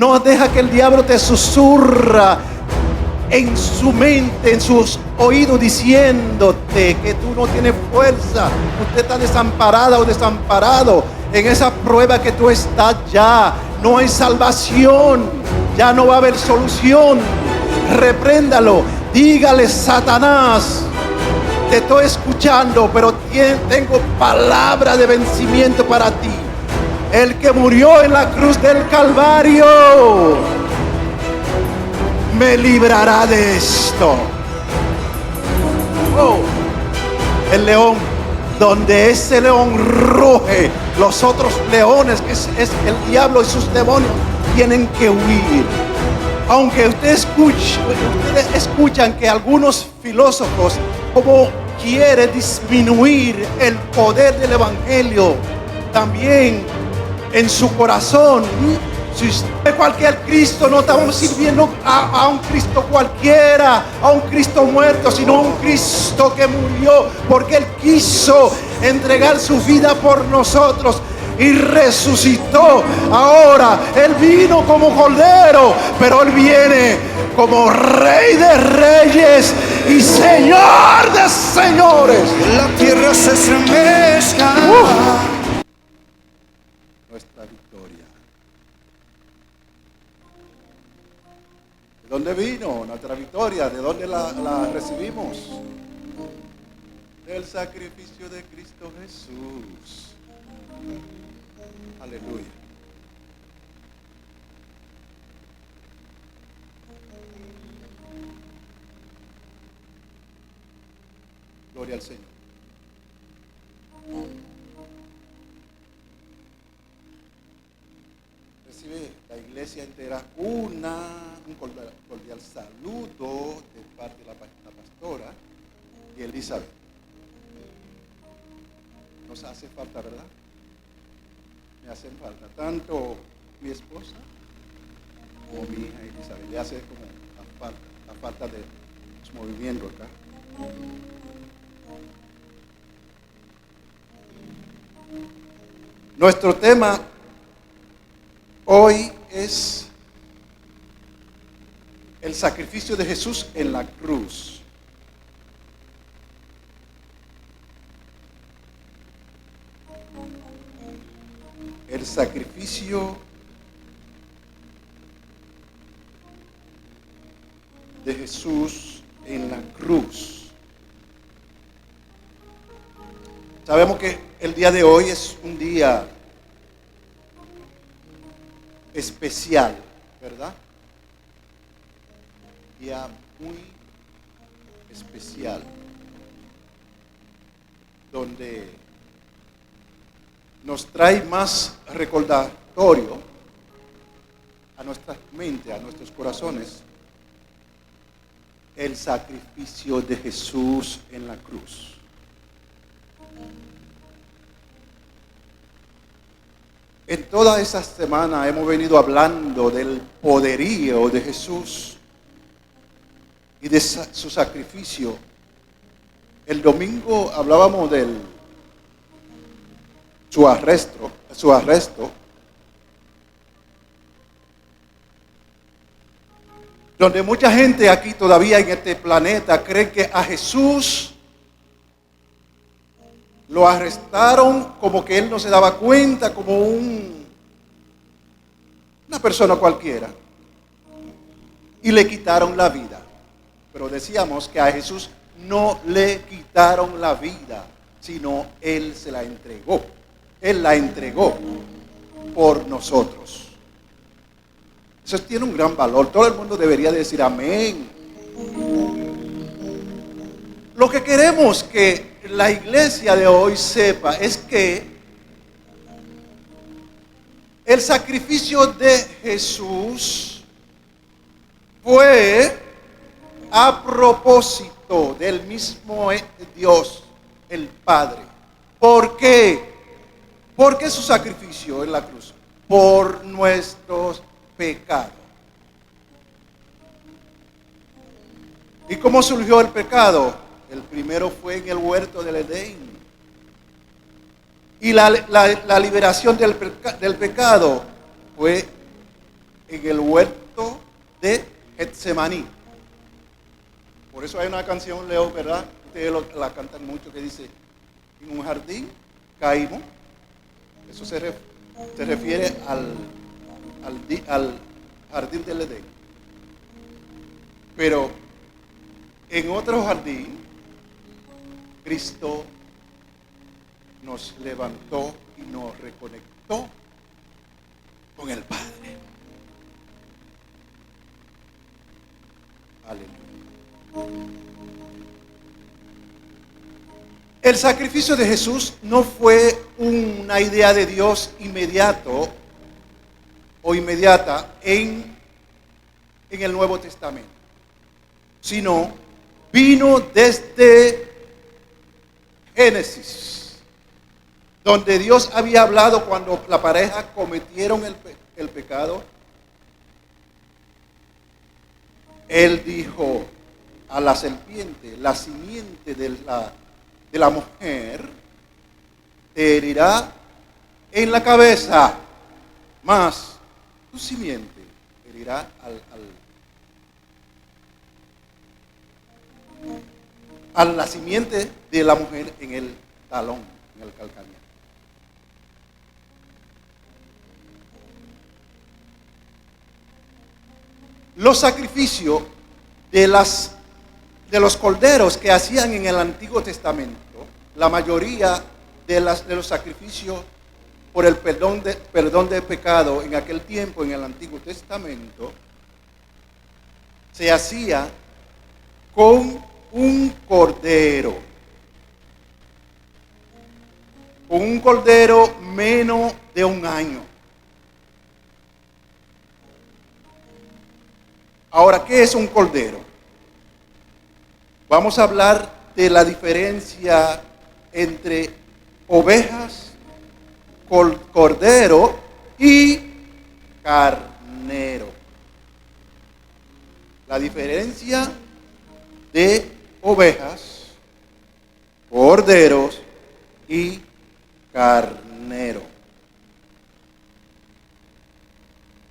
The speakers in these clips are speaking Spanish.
No deja que el diablo te susurra en su mente, en sus oídos, diciéndote que tú no tienes fuerza. Usted está desamparada o desamparado. En esa prueba que tú estás ya no hay salvación, ya no va a haber solución. Repréndalo, dígale: Satanás, te estoy escuchando, pero tengo palabra de vencimiento para ti. El que murió en la cruz del Calvario me librará de esto. Oh, el león, donde ese león ruge, los otros leones, que es el diablo y sus demonios, tienen que huir. Aunque ustedes escuchan que algunos filósofos como quieren disminuir el poder del evangelio también en su corazón. Si usted cualquier Cristo, no estamos sirviendo a un Cristo cualquiera, a un Cristo muerto, sino a un Cristo que murió porque Él quiso entregar su vida por nosotros y resucitó. Ahora Él vino como Cordero, pero Él viene como Rey de Reyes y Señor de Señores. La tierra se estremezca. Nuestra victoria. ¿De dónde vino nuestra victoria? ¿De dónde la recibimos? Del sacrificio de Cristo Jesús. Aleluya. Gloria al Señor. Recibe la iglesia entera un cordial saludo de parte de la pastora y Elizabeth. Nos hace falta, ¿verdad? Me hacen falta tanto mi esposa como mi hija Elizabeth. Le hace como la falta de su movimiento acá. Nuestro tema hoy es el sacrificio de Jesús en la cruz. El sacrificio de Jesús en la cruz. Sabemos que el día de hoy es un día especial, ¿verdad? Día muy especial, donde nos trae más recordatorio a nuestra mente, a nuestros corazones, el sacrificio de Jesús en la cruz. En toda esta semana hemos venido hablando del poderío de Jesús y de su sacrificio. El domingo hablábamos de su arresto, donde mucha gente aquí todavía en este planeta cree que a Jesús lo arrestaron como que él no se daba cuenta, como una persona cualquiera, y le quitaron la vida. Pero decíamos que a Jesús no le quitaron la vida, sino Él se la entregó. Él la entregó por nosotros. Eso tiene un gran valor. Todo el mundo debería decir amén. Lo que queremos que la iglesia de hoy sepa es que el sacrificio de Jesús fue a propósito del mismo Dios, el Padre. ¿Por qué? ¿Por qué su sacrificio en la cruz? Por nuestros pecados. ¿Y cómo surgió el pecado? El primero fue en el huerto del Edén. Y la liberación del pecado fue en el huerto de Getsemaní. Por eso hay una canción, Leo, ¿verdad? Ustedes la cantan mucho, que dice: en un jardín caímos. Eso se refiere al jardín del Edén. Pero en otro jardín, Cristo nos levantó y nos reconectó con el Padre. Aleluya. El sacrificio de Jesús no fue una idea de Dios inmediata en el Nuevo Testamento, sino vino desde Génesis, donde Dios había hablado cuando la pareja cometieron el pecado. Él dijo a la serpiente: la simiente de la mujer te herirá en la cabeza, mas tu simiente herirá a la simiente de la mujer en el talón, en el calcañar. Los sacrificios de los corderos que hacían en el Antiguo Testamento, la mayoría de los sacrificios por el perdón de pecado en aquel tiempo en el Antiguo Testamento, se hacía con un cordero menos de un año. Ahora, ¿qué es un cordero? Vamos a hablar de la diferencia entre ovejas, cordero y carnero. La diferencia de ovejas, corderos y carnero.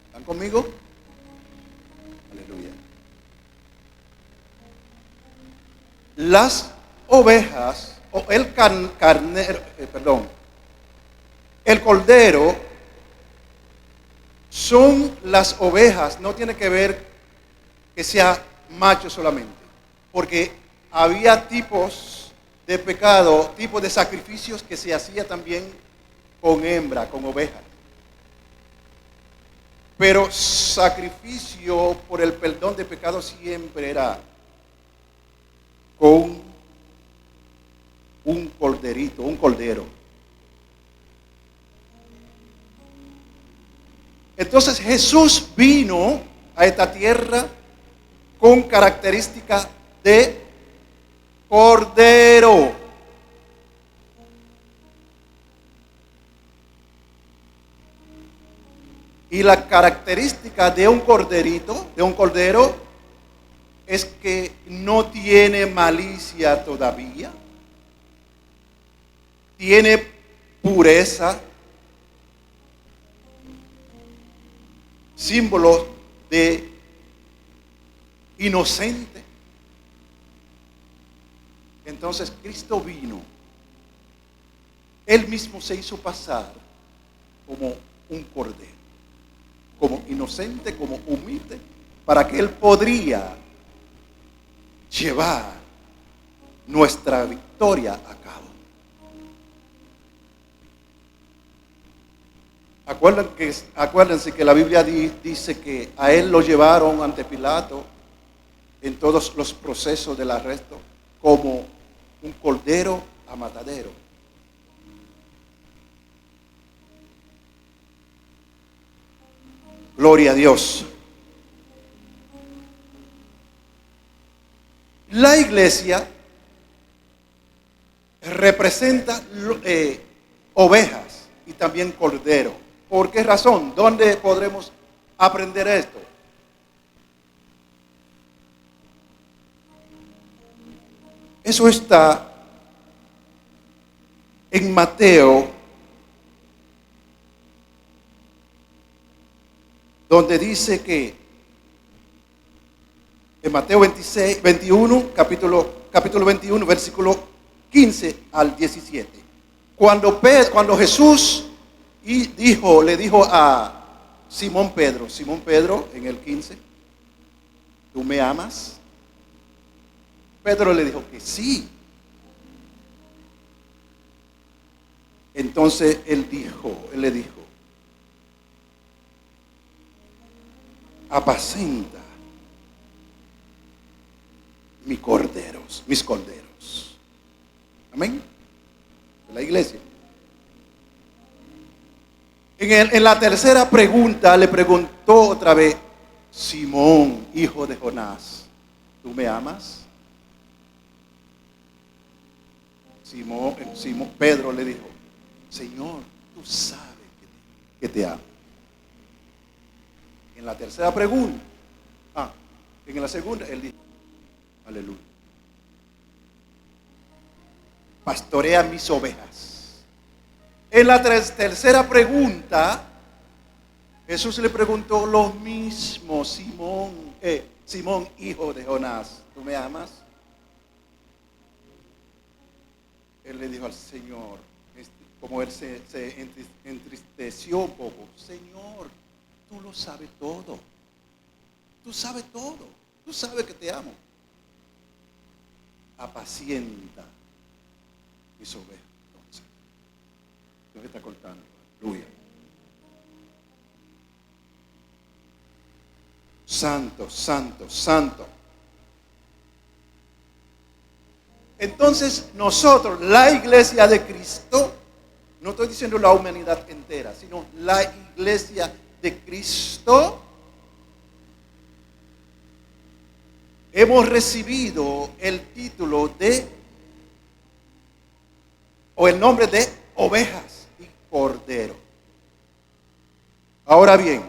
¿Están conmigo? Aleluya. Las ovejas, o el cordero, son las ovejas. No tiene que ver que sea macho solamente, porque había tipos de pecado, tipos de sacrificios que se hacía también con hembra, con ovejas. Pero sacrificio por el perdón de pecado siempre era con un corderito, un cordero. Entonces Jesús vino a esta tierra con características de cordero. Y la característica de un cordero, es que no tiene malicia todavía, tiene pureza, símbolo de inocente. Entonces Cristo vino, Él mismo se hizo pasar como un cordero, como inocente, como humilde, para que Él podría llevar nuestra victoria a cabo. Acuérdense que la Biblia dice que a Él lo llevaron ante Pilato en todos los procesos del arresto como un cordero a matadero. Gloria a Dios. La iglesia representa ovejas y también cordero. ¿Por qué razón? ¿Dónde podremos aprender esto? Eso está en Mateo donde dice que en Mateo 21, capítulo 21, versículo 15 al 17. Cuando Jesús le dijo a Simón Pedro en el 15, ¿tú me amas? Pedro le dijo que sí. Entonces él le dijo, apacenta mis corderos. Amén. La iglesia. En la tercera pregunta le preguntó otra vez, Simón, hijo de Jonás, ¿tú me amas? Simón Pedro le dijo, Señor, tú sabes que te amo. En la tercera pregunta, en la segunda, él dijo, aleluya, pastorea mis ovejas. En la tercera pregunta, Jesús le preguntó lo mismo, Simón, hijo de Jonás, ¿tú me amas? Él le dijo al Señor, como él se entristeció un poco, Señor, tú lo sabes todo. Tú sabes todo. Tú sabes que te amo. Apacienta mis ovejas. Entonces, Dios está cortando. Aleluya. Santo, santo, santo. Entonces nosotros, la iglesia de Cristo, no estoy diciendo la humanidad entera, sino la iglesia de Cristo, hemos recibido el título o el nombre de ovejas y cordero. Ahora bien,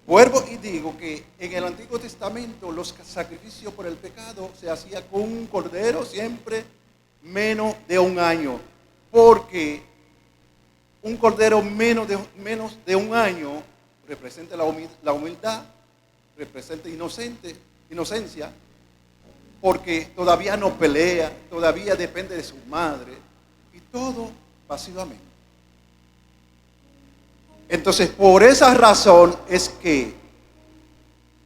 vuelvo y digo que en el Antiguo Testamento los sacrificios por el pecado se hacía con un cordero siempre menos de un año, porque un cordero menos de un año representa la humildad, representa inocencia, porque todavía no pelea, todavía depende de su madre, y todo pasivamente. Entonces, por esa razón es que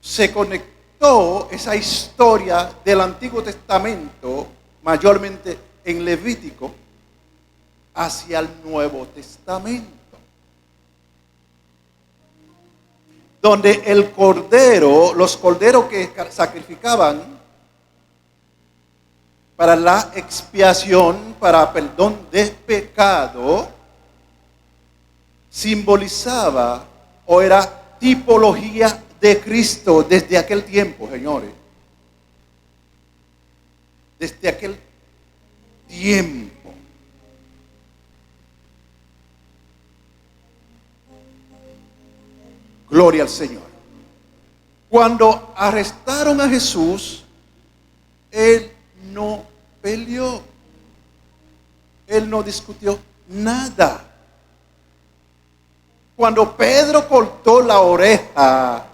se conectó esa historia del Antiguo Testamento, mayormente en Levítico, hacia el Nuevo Testamento, donde los corderos que sacrificaban para la expiación, para perdón de pecado, simbolizaba o era tipología de Cristo desde aquel tiempo, señores. Desde aquel tiempo. Gloria al Señor. Cuando arrestaron a Jesús, Él no peleó. Él no discutió nada. Cuando Pedro cortó la oreja,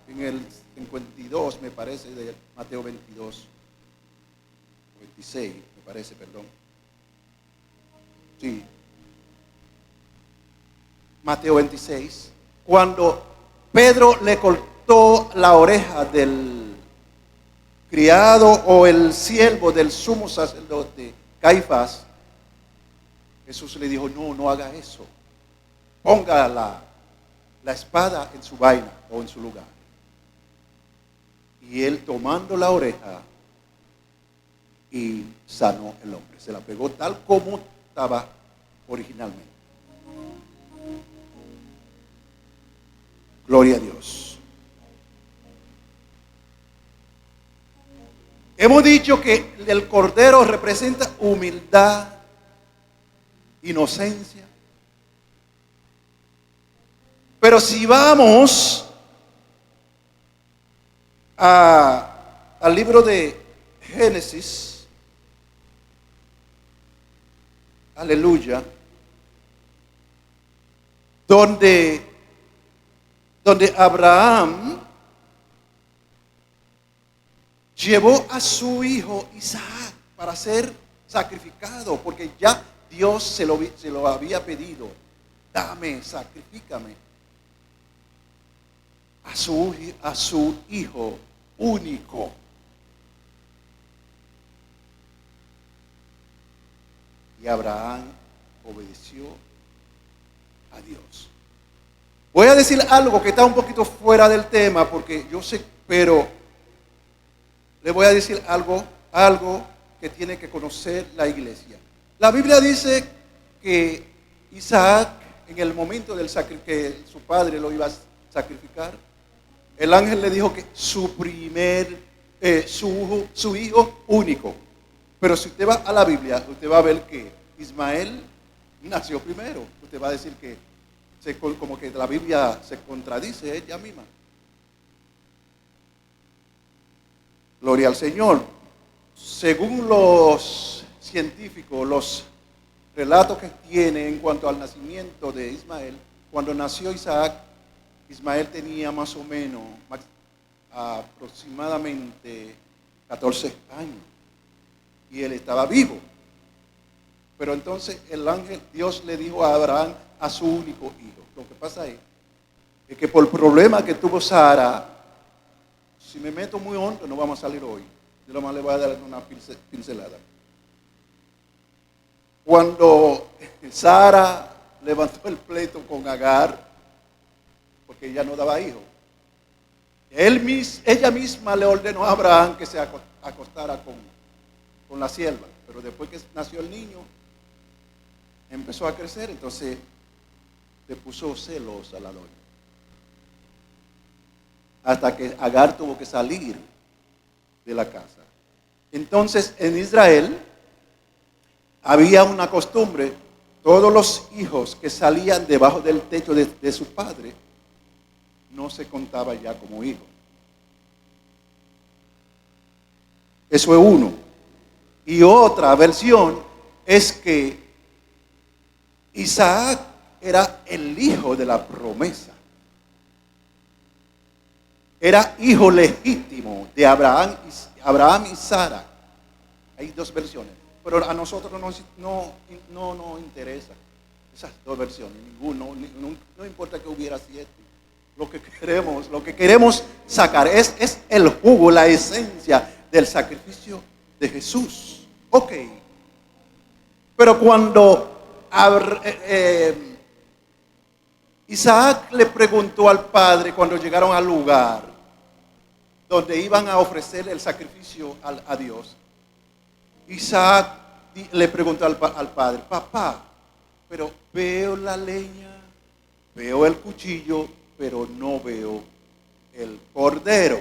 en el 52, me parece, de Mateo 22, 26, me parece, perdón. Sí. Mateo 26. Cuando Pedro le cortó la oreja del criado o el siervo del sumo sacerdote Caifás, Jesús le dijo, no haga eso. Ponga la espada en su vaina o en su lugar. Y él tomando la oreja y sanó el hombre. Se la pegó tal como estaba originalmente. Gloria a Dios. Hemos dicho que el cordero representa humildad, inocencia. Pero si vamos al libro de Génesis, aleluya, donde Abraham llevó a su hijo Isaac para ser sacrificado, porque ya Dios se lo había pedido. Dame, sacrifícame a su hijo único. Y Abraham obedeció a Dios. Voy a decir algo que está un poquito fuera del tema, porque yo sé, pero le voy a decir algo que tiene que conocer la iglesia. La Biblia dice que Isaac, en el momento del que su padre lo iba a sacrificar, el ángel le dijo que su hijo único. Pero si usted va a la Biblia, usted va a ver que Ismael nació primero. Usted va a decir que como que la Biblia se contradice ella misma. Gloria al Señor. Según los científicos, los relatos que tienen en cuanto al nacimiento de Ismael, cuando nació Isaac, Ismael tenía más o menos aproximadamente 14 años y él estaba vivo. Pero entonces el ángel, Dios le dijo a Abraham, a su único hijo. Lo que pasa es que por el problema que tuvo Sara, si me meto muy hondo no vamos a salir hoy. Yo nomás le voy a dar una pincelada. Cuando Sara levantó el pleito con Agar, porque ella no daba hijos, ella misma le ordenó a Abraham que se acostara con la sierva. Pero después que nació el niño, empezó a crecer, entonces le puso celos a la doña. Hasta que Agar tuvo que salir de la casa. Entonces en Israel había una costumbre: todos los hijos que salían debajo del techo de su padre no se contaba ya como hijos. Eso es uno. Y otra versión es que Isaac era el hijo de la promesa. Era hijo legítimo de Abraham y Sara. Hay dos versiones, pero a nosotros no nos interesa esas dos versiones, ninguno, no importa que hubiera 7. Lo que queremos sacar es el jugo, la esencia del sacrificio de Jesús. Ok. Pero cuando Isaac le preguntó al padre, cuando llegaron al lugar donde iban a ofrecer el sacrificio a Dios, Isaac le preguntó al padre: papá, pero veo la leña, veo el cuchillo, pero no veo el cordero.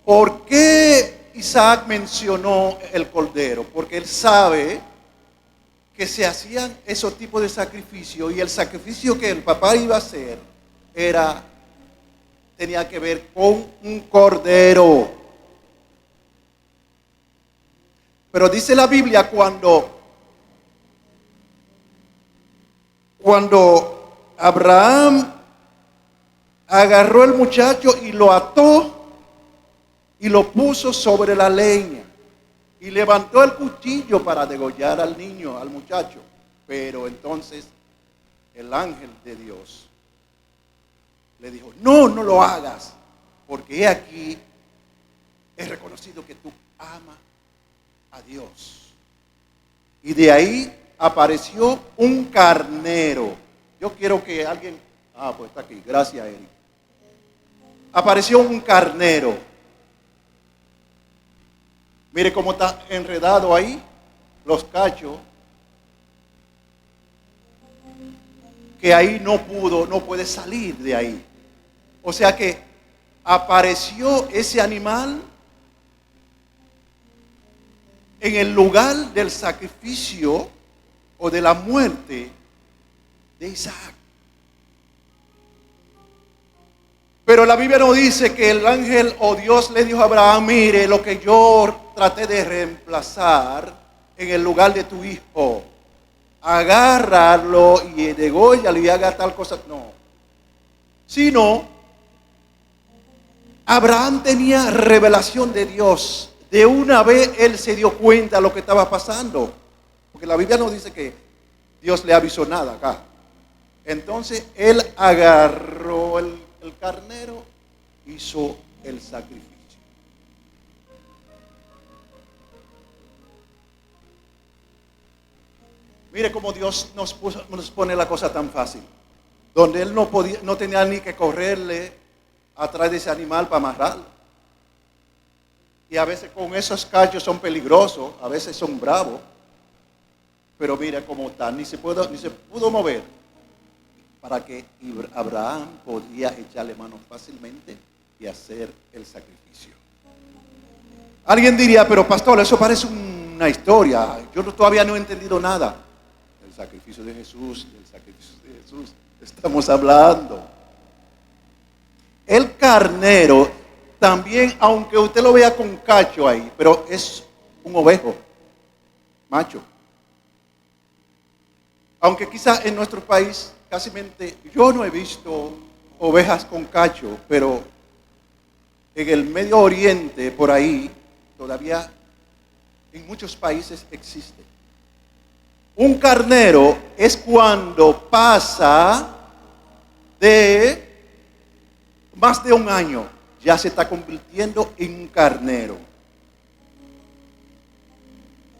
¿Por qué Isaac mencionó el cordero? Porque él sabe que se hacían esos tipos de sacrificios, y el sacrificio que el papá iba a hacer tenía que ver con un cordero. Pero dice la Biblia, cuando Abraham agarró al muchacho y lo ató y lo puso sobre la leña y levantó el cuchillo para degollar al niño, al muchacho. Pero entonces el ángel de Dios le dijo: no lo hagas, porque he aquí, he reconocido que tú amas a Dios. Y de ahí apareció un carnero. Yo quiero que alguien, pues está aquí, gracias Eric. Apareció un carnero. Mire cómo está enredado ahí, los cachos, que ahí no puede salir de ahí. O sea que apareció ese animal en el lugar del sacrificio o de la muerte de Isaac. Pero la Biblia no dice que el ángel o Dios le dijo a Abraham: mire, lo que yo traté de reemplazar en el lugar de tu hijo, agárralo y dególlalo y haga tal cosa. No. Sino, Abraham tenía revelación de Dios. De una vez él se dio cuenta de lo que estaba pasando. Porque la Biblia no dice que Dios le avisó nada acá. Entonces él agarró el carnero, hizo el sacrificio. Mire cómo Dios nos pone la cosa tan fácil. Donde él no tenía ni que correrle atrás de ese animal para amarrarlo. Y a veces con esos cachos son peligrosos, a veces son bravos. Pero mira cómo está, ni se pudo mover. Para que Abraham podía echarle mano fácilmente y hacer el sacrificio. Alguien diría, pero pastor, eso parece una historia. Yo todavía no he entendido nada. El sacrificio de Jesús, estamos hablando. El carnero también, aunque usted lo vea con cacho ahí, pero es un ovejo, macho. Aunque quizá en nuestro país, casi yo no he visto ovejas con cacho, pero en el Medio Oriente, por ahí, todavía en muchos países existe. Un carnero es cuando pasa de más de un año, ya se está convirtiendo en un carnero.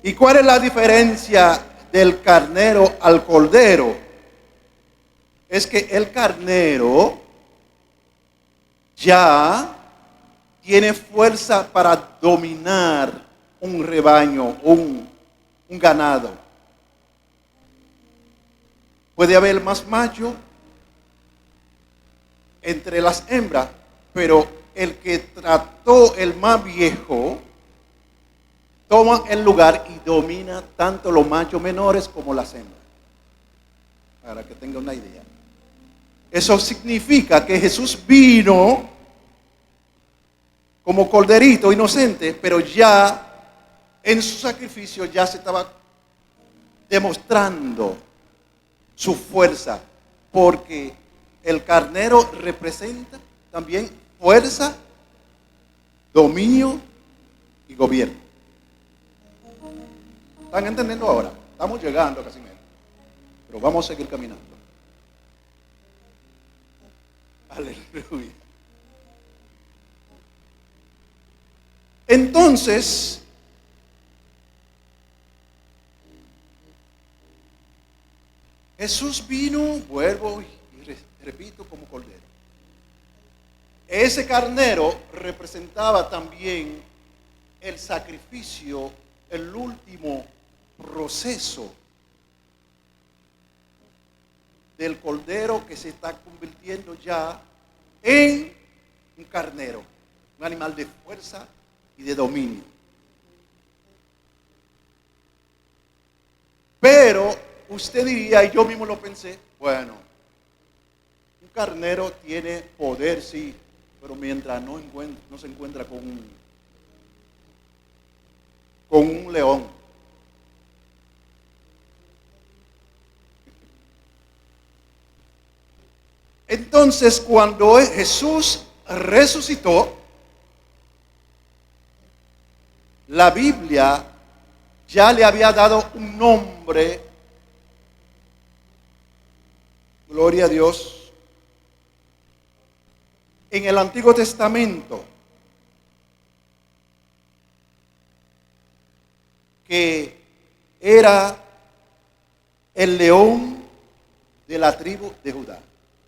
¿Y cuál es la diferencia del carnero al cordero? Es que el carnero ya tiene fuerza para dominar un rebaño, un ganado. Puede haber más macho entre las hembras, pero el que trató el más viejo toma el lugar y domina tanto los machos menores como las hembras. Para que tenga una idea. Eso significa que Jesús vino como corderito inocente, pero ya en su sacrificio ya se estaba demostrando su fuerza, porque el carnero representa también fuerza, dominio y gobierno. ¿Están entendiendo ahora? Estamos llegando casi menos, pero vamos a seguir caminando. Aleluya. Entonces, Jesús vino, vuelvo y repito, como cordero. Ese carnero representaba también el sacrificio, el último proceso del cordero que se está convirtiendo ya en un carnero, un animal de fuerza y de dominio. Pero usted diría, y yo mismo lo pensé, bueno, un carnero tiene poder, sí, pero mientras no se encuentra con un león. Entonces, cuando Jesús resucitó, la Biblia ya le había dado un nombre, gloria a Dios, en el Antiguo Testamento, que era el león de la tribu de Judá.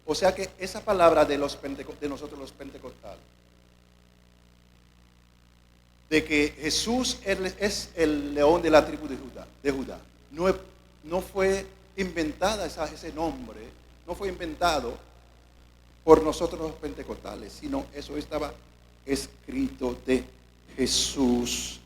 O sea que esa palabra de nosotros los pentecostales, de que Jesús es el león de la tribu de Judá, no fue inventada ese nombre, no fue inventado por nosotros los pentecostales, sino eso estaba escrito de Jesús.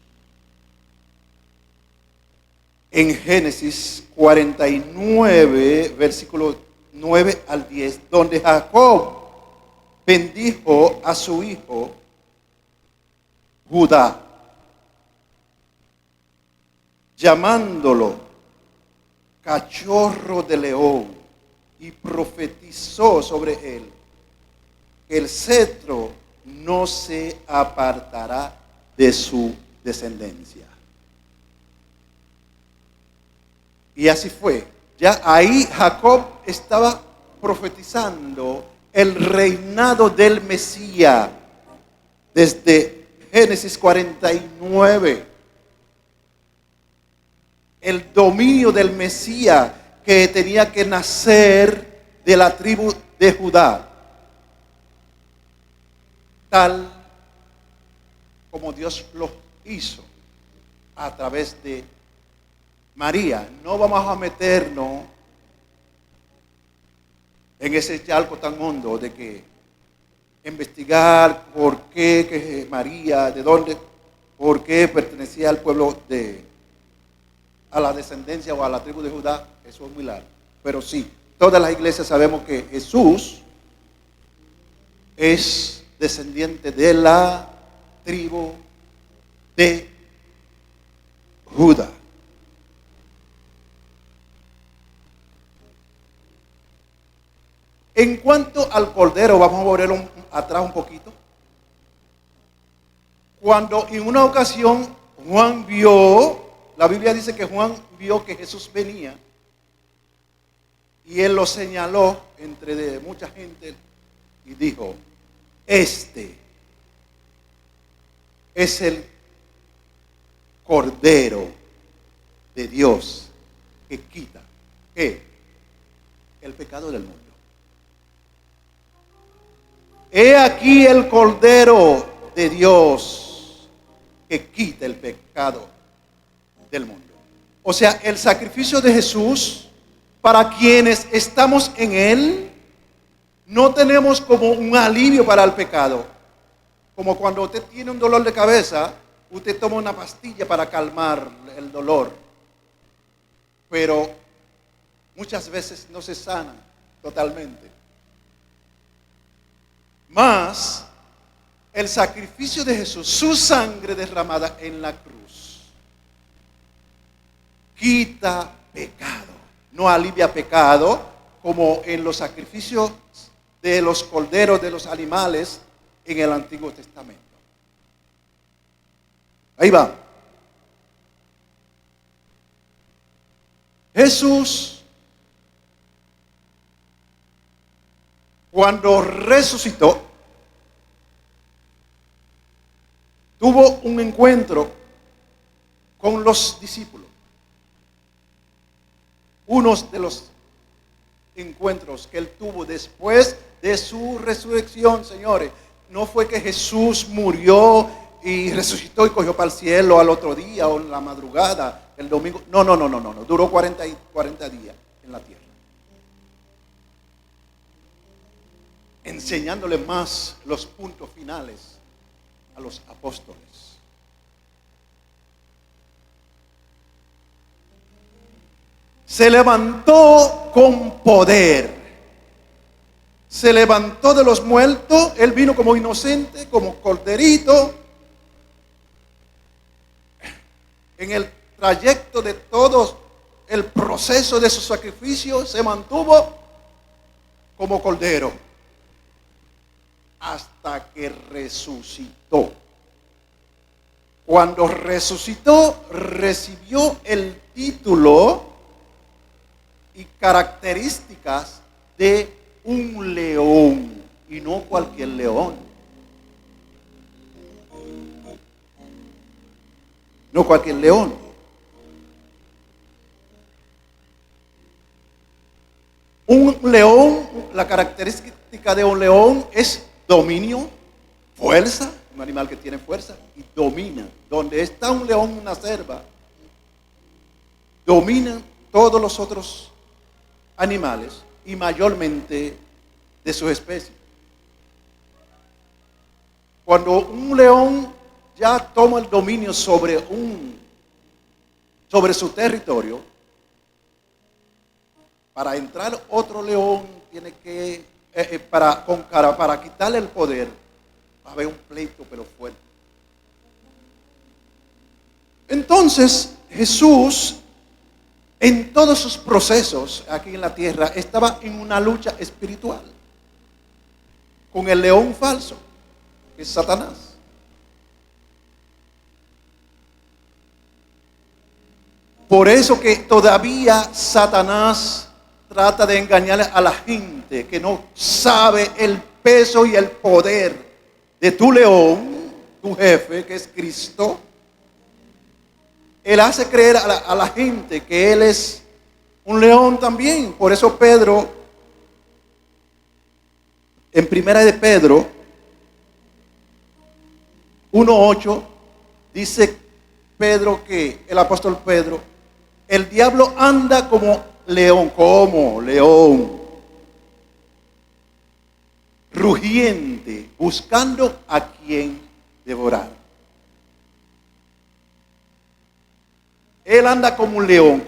En Génesis 49, versículo 9 al 10, donde Jacob bendijo a su hijo Judá, llamándolo cachorro de león y profetizó sobre él que el cetro no se apartará de su descendencia. Y así fue. Ya ahí Jacob estaba profetizando el reinado del Mesías desde Génesis 49. El dominio del Mesías que tenía que nacer de la tribu de Judá, tal como Dios lo hizo a través de María. No vamos a meternos en ese charco tan hondo de que investigar por qué que María, de dónde, por qué pertenecía al pueblo a la descendencia o a la tribu de Judá. Eso es muy largo. Pero sí, todas las iglesias sabemos que Jesús es descendiente de la tribu de Judá. En cuanto al cordero, vamos a volver atrás un poquito. Cuando en una ocasión Juan vio, la Biblia dice que Juan vio que Jesús venía y él lo señaló entre de mucha gente y dijo: este es el Cordero de Dios que quita el pecado del mundo. He aquí el Cordero de Dios que quita el pecado del mundo. O sea, el sacrificio de Jesús, para quienes estamos en Él, no tenemos como un alivio para el pecado. Como cuando usted tiene un dolor de cabeza, usted toma una pastilla para calmar el dolor. Pero muchas veces no se sana totalmente. Mas el sacrificio de Jesús, su sangre derramada en la cruz, quita pecado. No alivia pecado como en los sacrificios de los corderos de los animales en el Antiguo Testamento. Ahí va. Jesús, cuando resucitó, tuvo un encuentro con los discípulos. Unos de los encuentros que él tuvo después de su resurrección, señores, no fue que Jesús murió y resucitó y cogió para el cielo al otro día o en la madrugada, el domingo. No. Duró 40 días en la tierra, enseñándole más los puntos finales a los apóstoles. Se levantó con poder. Se levantó de los muertos. Él vino como inocente, como corderito. En el trayecto de todo el proceso de su sacrificio, se mantuvo como cordero hasta que resucitó. Cuando resucitó, recibió el título y características de un león, y no cualquier león. No cualquier león. Un león, la característica de un león es dominio, fuerza, un animal que tiene fuerza y domina. Donde está un león, una cerva, domina todos los otros animales y mayormente de su especie. Cuando un león ya toma el dominio sobre su territorio, para entrar otro león tiene que para quitarle el poder, va a haber un pleito pero fuerte. Entonces Jesús en todos sus procesos aquí en la tierra estaba en una lucha espiritual con el león falso, que es Satanás. Por eso que todavía Satanás trata de engañar a la gente que no sabe el peso y el poder de tu león, tu jefe, que es Cristo. Él hace creer a la gente que Él es un león también. Por eso Pedro, en primera de Pedro 1:8, dice Pedro, que el apóstol Pedro, el diablo anda como león, rugiente, buscando a quien devorar. Él anda como un león,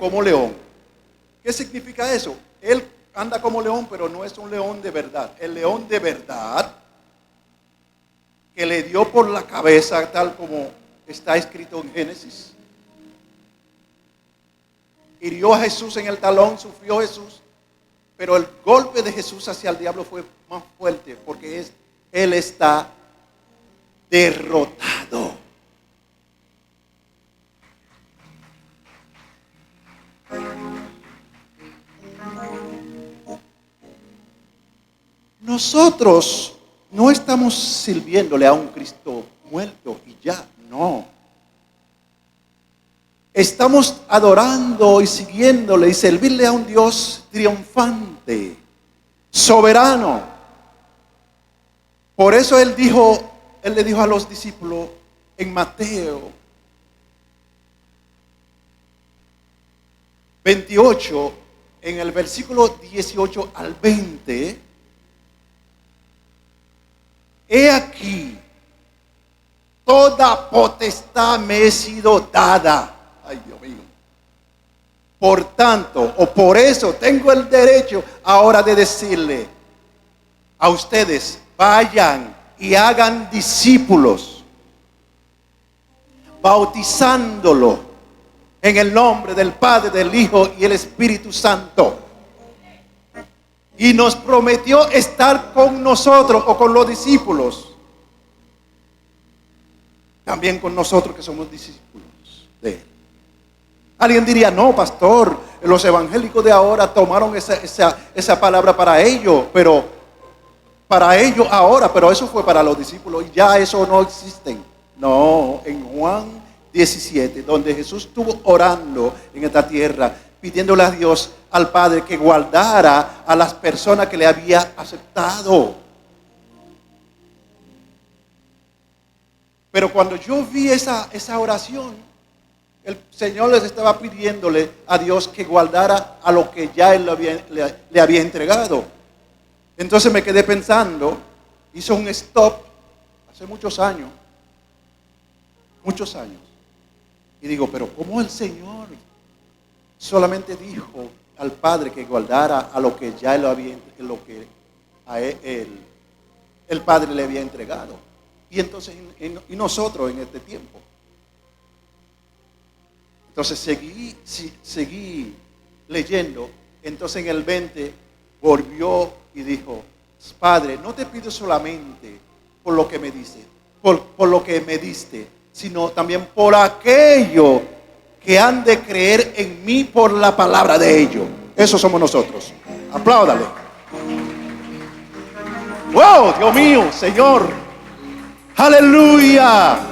¿Qué significa eso? Él anda como león, pero no es un león de verdad. El león de verdad, que le dio por la cabeza, tal como está escrito en Génesis. Hirió a Jesús en el talón, sufrió Jesús, pero el golpe de Jesús hacia el diablo fue más fuerte, porque Él está derrotado. Nosotros no estamos sirviéndole a un Cristo muerto y ya, no. Estamos adorando y siguiéndole y servirle a un Dios triunfante, soberano. Por eso Él le dijo a los discípulos en Mateo 28, en el versículo 18 al 20, he aquí, toda potestad me es sido dada. Ay, Dios mío. Por tanto, o por eso tengo el derecho ahora de decirle a ustedes, vayan y hagan discípulos, bautizándolo en el nombre del Padre, del Hijo y el Espíritu Santo. Y nos prometió estar con nosotros o con los discípulos. También con nosotros que somos discípulos de Él. Alguien diría, no, pastor, los evangélicos de ahora tomaron esa palabra para ellos, pero para ellos ahora, pero eso fue para los discípulos y ya eso no existe. No, en Juan 17, donde Jesús estuvo orando en esta tierra, pidiéndole a Dios, al Padre, que guardara a las personas que le había aceptado. Pero cuando yo vi esa oración, el Señor les estaba pidiéndole a Dios que guardara a lo que ya Él le había entregado. Entonces me quedé pensando, hizo un stop hace muchos años, y digo, pero ¿cómo el Señor solamente dijo al Padre que guardara a lo que ya el Padre le había entregado? Y entonces, y nosotros en este tiempo. Entonces seguí leyendo. Entonces en el 20 volvió y dijo, Padre, no te pido solamente por lo que me diste, por lo que me diste, sino también por aquello que han de creer en mí por la palabra de ellos. Eso somos nosotros. Apláudale. ¡Wow! Dios mío, Señor. ¡Aleluya!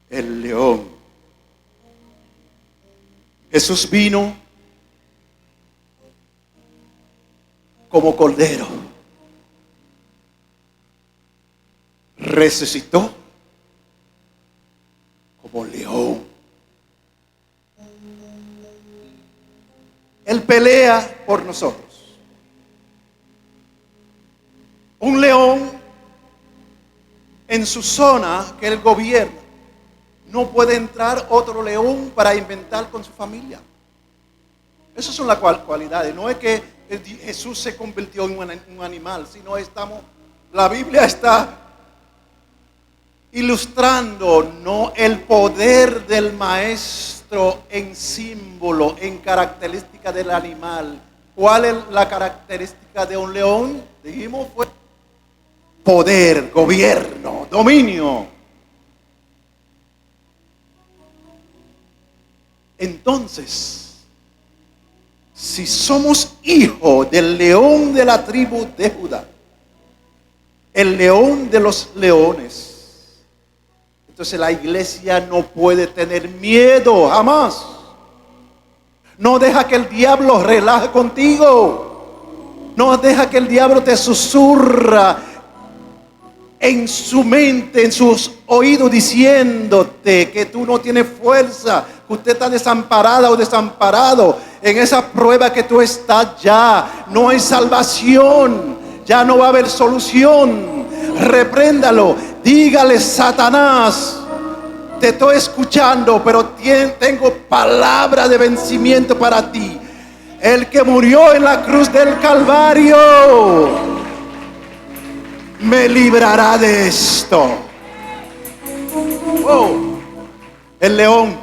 El león. Jesús vino como cordero. Resucitó como león. Él pelea por nosotros. Un león en su zona que él gobierna. No puede entrar otro león para inventar con su familia. Esas son las cualidades. No es que Jesús se convirtió en un animal, sino la Biblia está ilustrando no el poder del maestro en símbolo, en característica del animal. ¿Cuál es la característica de un león? Dijimos fue poder, gobierno, dominio. Entonces, si somos hijos del león de la tribu de Judá, el león de los leones, entonces la iglesia no puede tener miedo jamás. No deja que el diablo relaje contigo. No deja que el diablo te susurra en su mente, en sus oídos, diciéndote que tú no tienes fuerza, que usted está desamparada o desamparado. En esa prueba que tú estás ya no hay salvación, ya no va a haber solución. Repréndalo, dígale: Satanás, te estoy escuchando, pero tengo palabra de vencimiento para ti. El que murió en la cruz del Calvario me librará de esto. Oh, el león,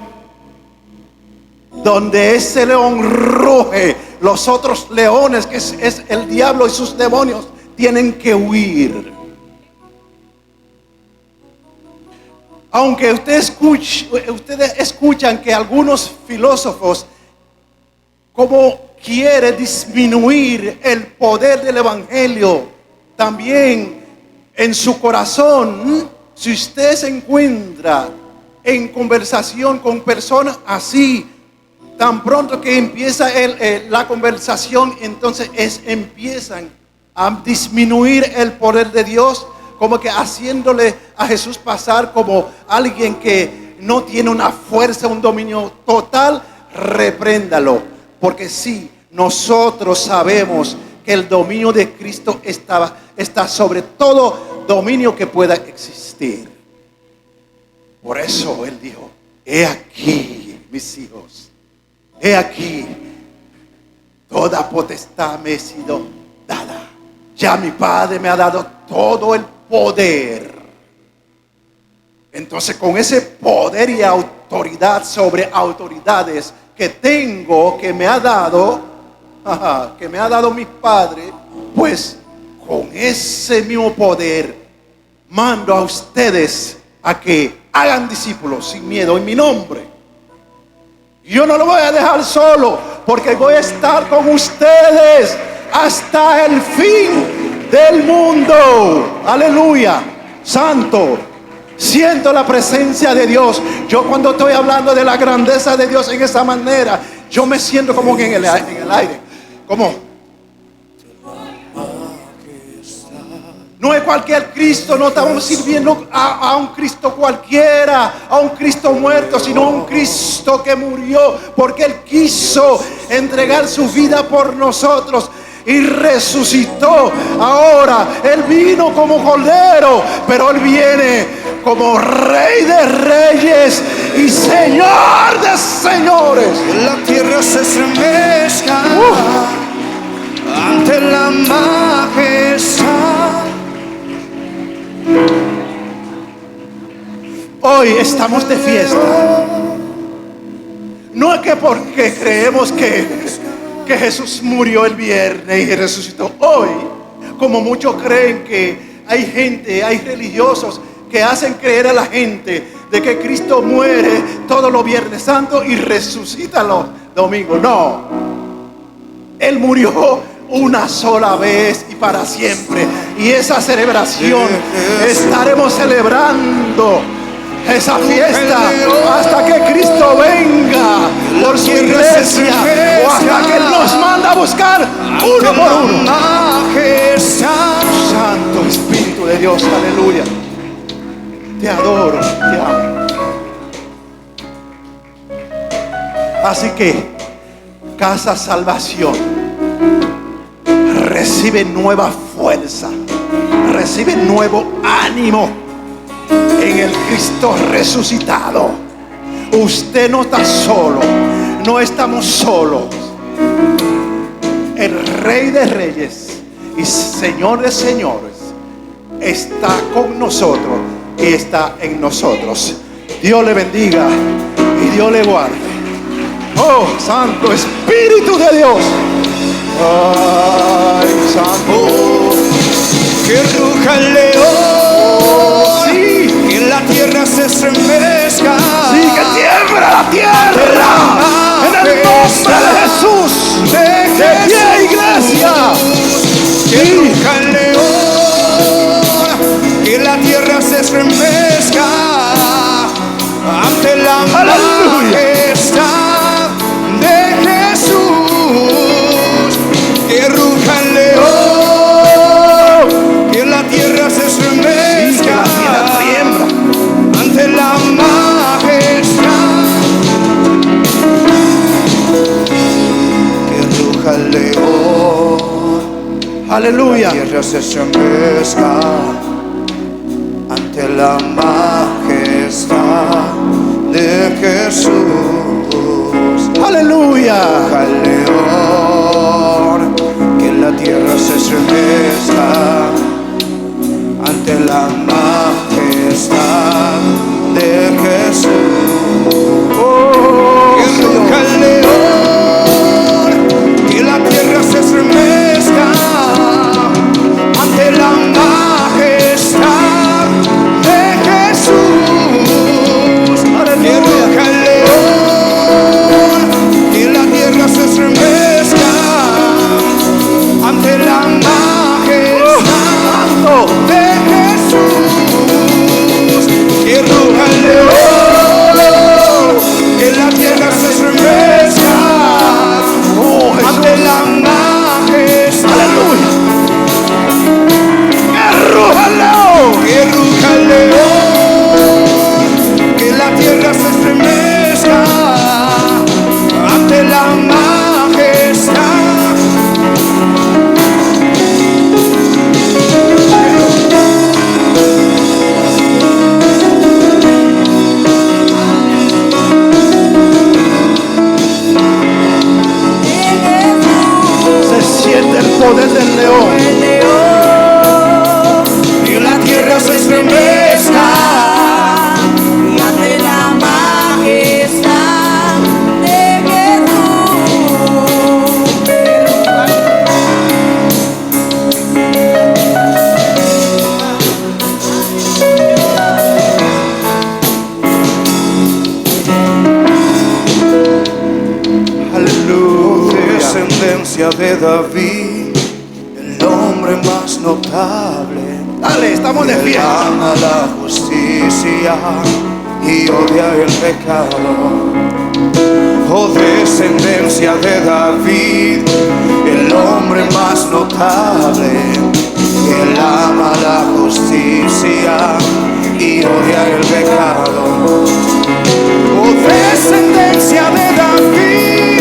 donde ese león ruge, los otros leones, que es el diablo y sus demonios, tienen que huir. Aunque ustedes escuchan que algunos filósofos como quiere disminuir el poder del evangelio, también en su corazón, si usted se encuentra en conversación con personas así, tan pronto que empieza la conversación, entonces empiezan a disminuir el poder de Dios, como que haciéndole a Jesús pasar como alguien que no tiene una fuerza, un dominio total. Repréndalo, porque sí, nosotros sabemos que el dominio de Cristo está sobre todo dominio que pueda existir. Por eso Él dijo: he aquí, mis hijos, he aquí, toda potestad me ha sido dada. Ya mi Padre me ha dado todo el poder. Entonces, con ese poder y autoridad sobre autoridades que tengo, que me ha dado mi Padre, pues con ese mismo poder mando a ustedes a que hagan discípulos sin miedo en mi nombre. Yo no lo voy a dejar solo, porque voy a estar con ustedes hasta el fin del mundo. Aleluya, santo. Siento la presencia de Dios. Yo cuando estoy hablando de la grandeza de Dios en esa manera, yo me siento como que en el aire. Como no es cualquier Cristo, no estamos sirviendo a un Cristo cualquiera, a un Cristo muerto, sino a un Cristo que murió porque Él quiso entregar su vida por nosotros y resucitó. Ahora Él vino como cordero, pero Él viene como Rey de reyes y Señor de señores. La tierra se estremezca ante la majestad. Hoy estamos de fiesta. No es que porque creemos que Jesús murió el viernes y resucitó hoy, como muchos creen que hay gente, hay religiosos que hacen creer a la gente de que Cristo muere todos los Viernes Santos y resucita los domingos. No, Él murió una sola vez y para siempre, y esa celebración estaremos celebrando esa fiesta hasta que Cristo venga por su iglesia, o hasta que Él nos manda a buscar uno por uno. Santo Espíritu de Dios, aleluya. Te adoro, te amo. Así que, Casa Salvación, recibe nueva fuerza, recibe nuevo ánimo en el Cristo resucitado. Usted no está solo, no estamos solos. El Rey de Reyes y Señor de Señores está con nosotros que está en nosotros. Dios le bendiga y Dios le guarde. Oh, Santo Espíritu de Dios. Ay, Santo. Que ruja el león, Sí, que la tierra se estremezca. sí, que tiembla la tierra. En el nombre de Jesús. De pie, iglesia. Que Sí. ruja el león, que la tierra se estremezca ante la Aleluya. majestad de Jesús. Que ruja el león, que la tierra se Sí, que estremezca la tierra tiembla. ante la majestad. Que ruja el león, Aleluya. la tierra se estremezca ante la majestad de Jesús. Aleluya. Al león, que la tierra se estremezca ante la majestad de Jesús. Oh, Que ruja el león, que la tierra se estremezca ante la majestad de Jesús. Que ruja el león, que la tierra se estremezca ante la majestad de Jesús. Que ruja el león, que la tierra se estremezca oh, ante Jesús. la majestad. Aleluya. Que ruja el león. Que ruja el león, que la tierra se estremezca ante la majestad. Se siente el poder del león. Que la tierra se estremezca ante la majestad de Aleluya. descendencia de David, el hombre más notable. Dale, estamos de Él pie. ama la justicia y odia el pecado. Oh, descendencia de David, el hombre más notable. Él ama la justicia y odia el pecado. Oh, descendencia de David,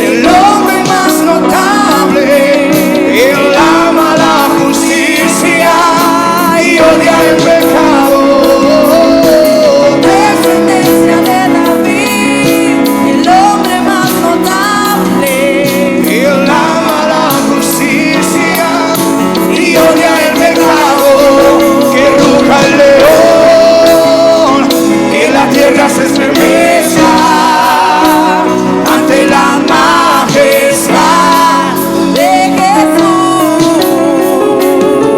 el hombre más notable. Él ama la justicia y odia el pecado. descendencia de David, el hombre más notable. Él ama la justicia y odia el pecado. Que ruja el león, que la tierra se estremezca ante la majestad De Jesús,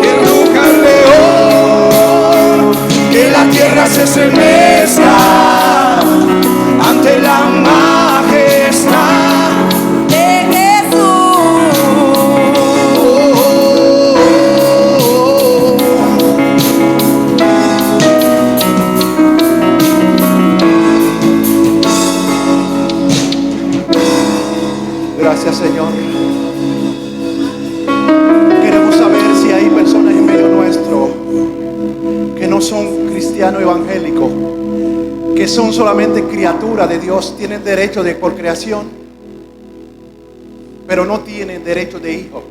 que ruja el león, que la tierra se estremezca ante la majestad de Jesús. Gracias, Señor. Queremos saber si hay personas en medio nuestro que no son cristianos evangélicos, que son solamente criaturas de Dios, tienen derecho de procreación, pero no tienen derecho de hijo.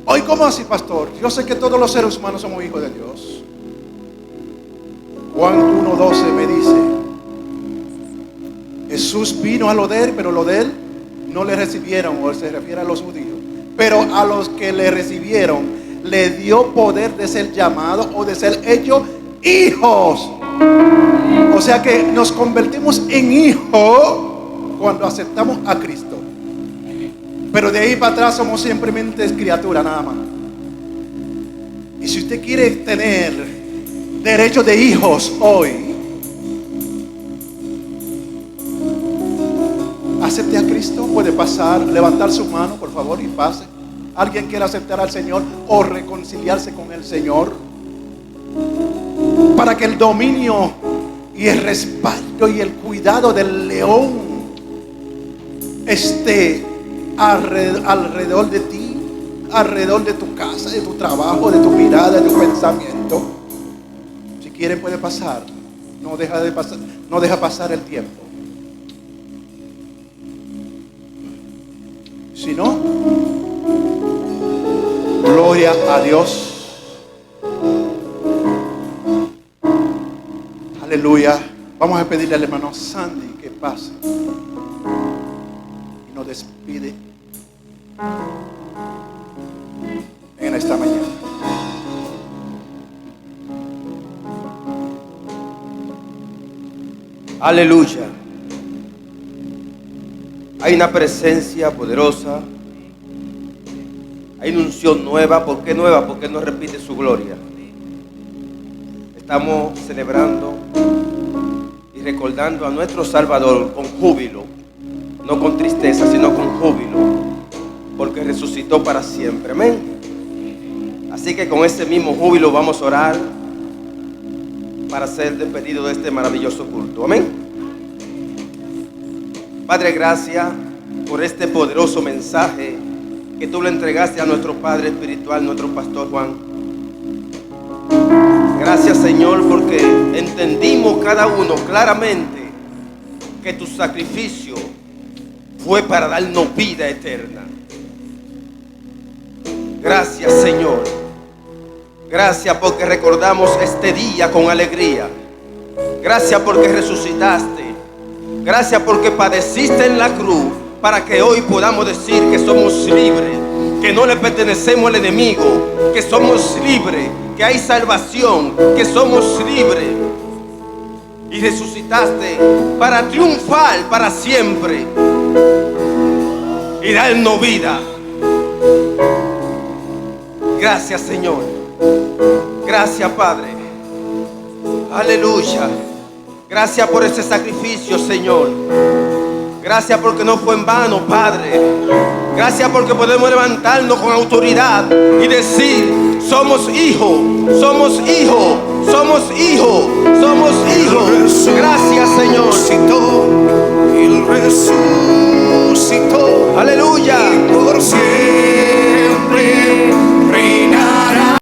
Hoy, ¿cómo así, pastor? Yo sé que todos los seres humanos somos hijos de Dios. Juan 1:12 me dice: Jesús vino a lo de él, pero lo de él no le recibieron, o se refiere a los judíos. Pero a los que le recibieron, le dio poder de ser llamados o de ser hechos hijos. O sea que nos convertimos en hijos cuando aceptamos a Cristo. Pero de ahí para atrás somos simplemente criaturas nada más. Y si usted quiere tener derechos de hijos hoy, acepte a Cristo. Puede pasar, levantar su mano por favor y pase. ¿Alguien quiere aceptar al Señor o reconciliarse con el Señor? Para que el dominio y el respaldo y el cuidado del león esté alrededor de ti, alrededor de tu casa, de tu trabajo, de tu mirada, de tu pensamiento. Si quiere puede pasar. No deja pasar el tiempo. Si no, gloria a Dios. Aleluya. Vamos a pedirle al hermano Sandy que pase y nos despide en esta mañana. Aleluya. Hay una presencia poderosa. Hay una unción nueva. ¿Por qué nueva? Porque no repite su gloria. Estamos celebrando y recordando a nuestro Salvador con júbilo. No con tristeza, sino con júbilo. Porque resucitó para siempre. Amén. Así que con ese mismo júbilo vamos a orar para ser despedido de este maravilloso culto. Amén. Padre, gracias por este poderoso mensaje que tú le entregaste a nuestro Padre espiritual, nuestro Pastor Juan. Gracias, Señor, porque entendimos cada uno claramente que tu sacrificio fue para darnos vida eterna. Gracias, Señor. Gracias porque recordamos este día con alegría. Gracias porque resucitaste. Gracias porque padeciste en la cruz para que hoy podamos decir que somos libres, que no le pertenecemos al enemigo, que somos libres, que hay salvación, que somos libres. Y resucitaste para triunfar para siempre y darnos vida. Gracias, Señor. Gracias, Padre. Aleluya. Gracias por ese sacrificio, Señor. Gracias porque no fue en vano, Padre. Gracias porque podemos levantarnos con autoridad y decir: somos hijos, somos hijos, somos hijos, somos hijos. Gracias, Señor.